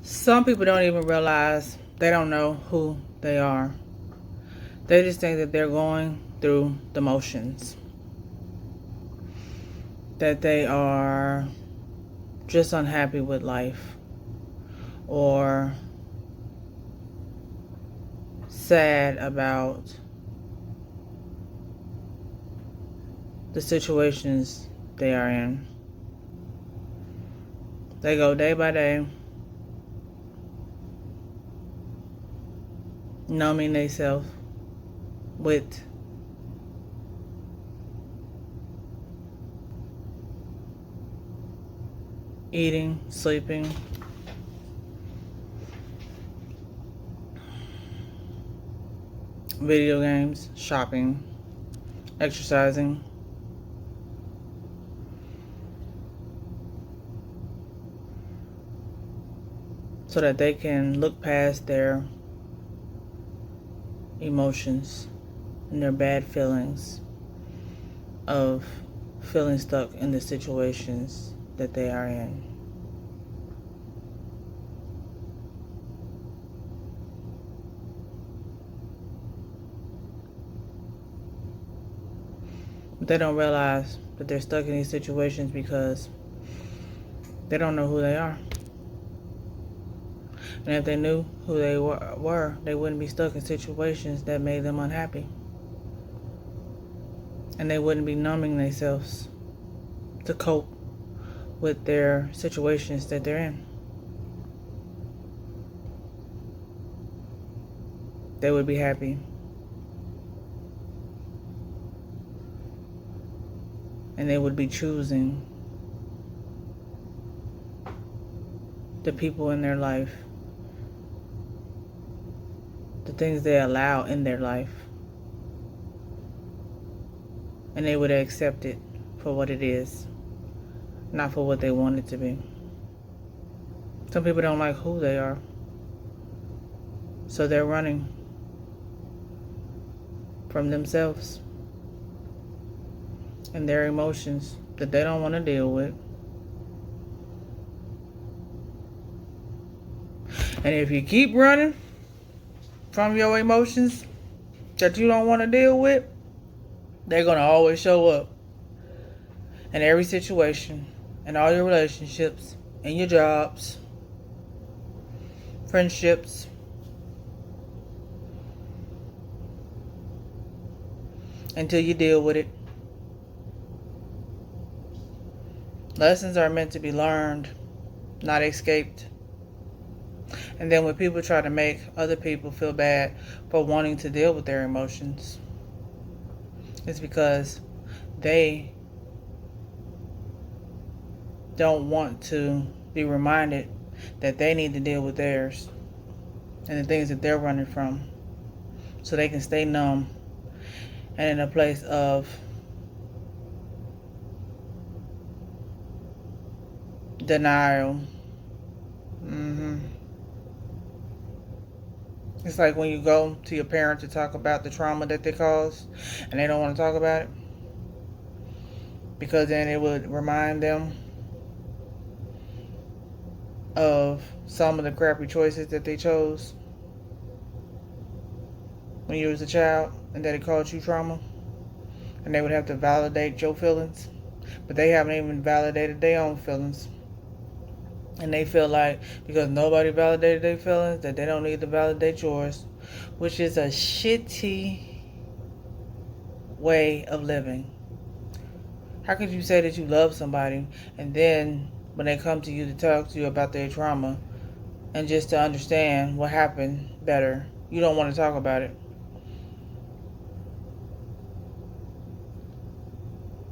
Some people don't even realize they don't know who they are. They just think that they're going through the motions, that they are just unhappy with life or sad about the situations they are in. They go day by day, numbing themselves with eating, sleeping, video games, shopping, exercising, so that they can look past their emotions and their bad feelings of feeling stuck in the situations that they are in. But they don't realize that they're stuck in these situations because they don't know who they are. And if they knew who they were, they wouldn't be stuck in situations that made them unhappy. And they wouldn't be numbing themselves to cope with their situations that they're in. They would be happy. And they would be choosing the people in their life, the things they allow in their life, and they would accept it for what it is, not for what they want it to be. Some people don't like who they are, so they're running from themselves and their emotions that they don't want to deal with. And if you keep running from your emotions that you don't want to deal with, they're going to always show up in every situation, in all your relationships, in your jobs, friendships, until you deal with it. Lessons are meant to be learned, not escaped. And then when people try to make other people feel bad for wanting to deal with their emotions, it's because they don't want to be reminded that they need to deal with theirs and the things that they're running from, so they can stay numb and in a place of denial. It's like when you go to your parent to talk about the trauma that they caused and they don't want to talk about it, because then it would remind them of some of the crappy choices that they chose when you was a child, and that it caused you trauma, and they would have to validate your feelings, but they haven't even validated their own feelings. And they feel like because nobody validated their feelings, that they don't need to validate yours, which is a shitty way of living. How could you say that you love somebody, and then when they come to you to talk to you about their trauma and just to understand what happened better, you don't want to talk about it?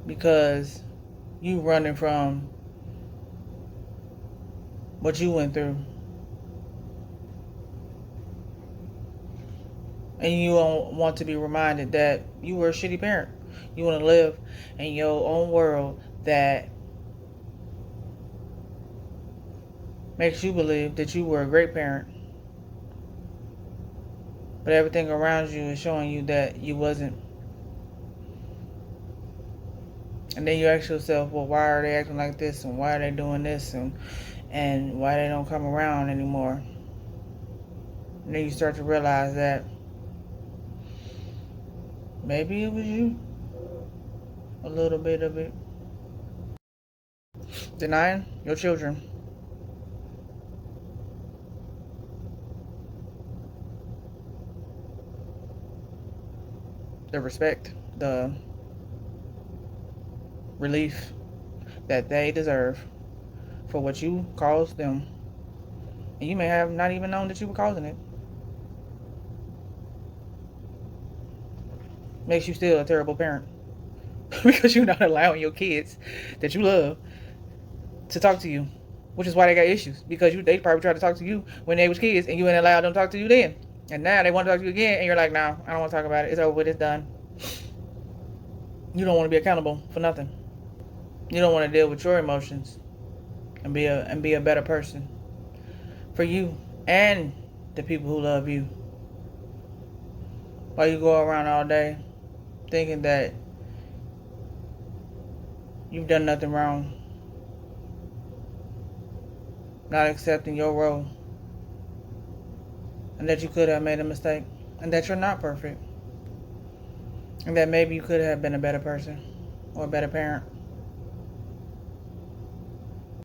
Because you running from what you went through. And you don't want to be reminded that you were a shitty parent. You want to live in your own world that makes you believe that you were a great parent. But everything around you is showing you that you wasn't. And then you ask yourself, well, why are they acting like this? And why are they doing this? And and why they don't come around anymore. And then you start to realize that maybe it was you. A little bit of it. Denying your children the respect, the relief that they deserve for what you caused them. And you may have not even known that you were causing it. Makes you still a terrible parent. Because you're not allowing your kids that you love to talk to you. Which is why they got issues. Because they probably tried to talk to you when they was kids and you didn't allow them to talk to you then. And now they want to talk to you again and you're like, no, I don't want to talk about it. It's over with, it's done. You don't want to be accountable for nothing. You don't want to deal with your emotions and be a better person for you and the people who love you. While you go around all day thinking that you've done nothing wrong, not accepting your role, and that you could have made a mistake, and that you're not perfect, and that maybe you could have been a better person or a better parent.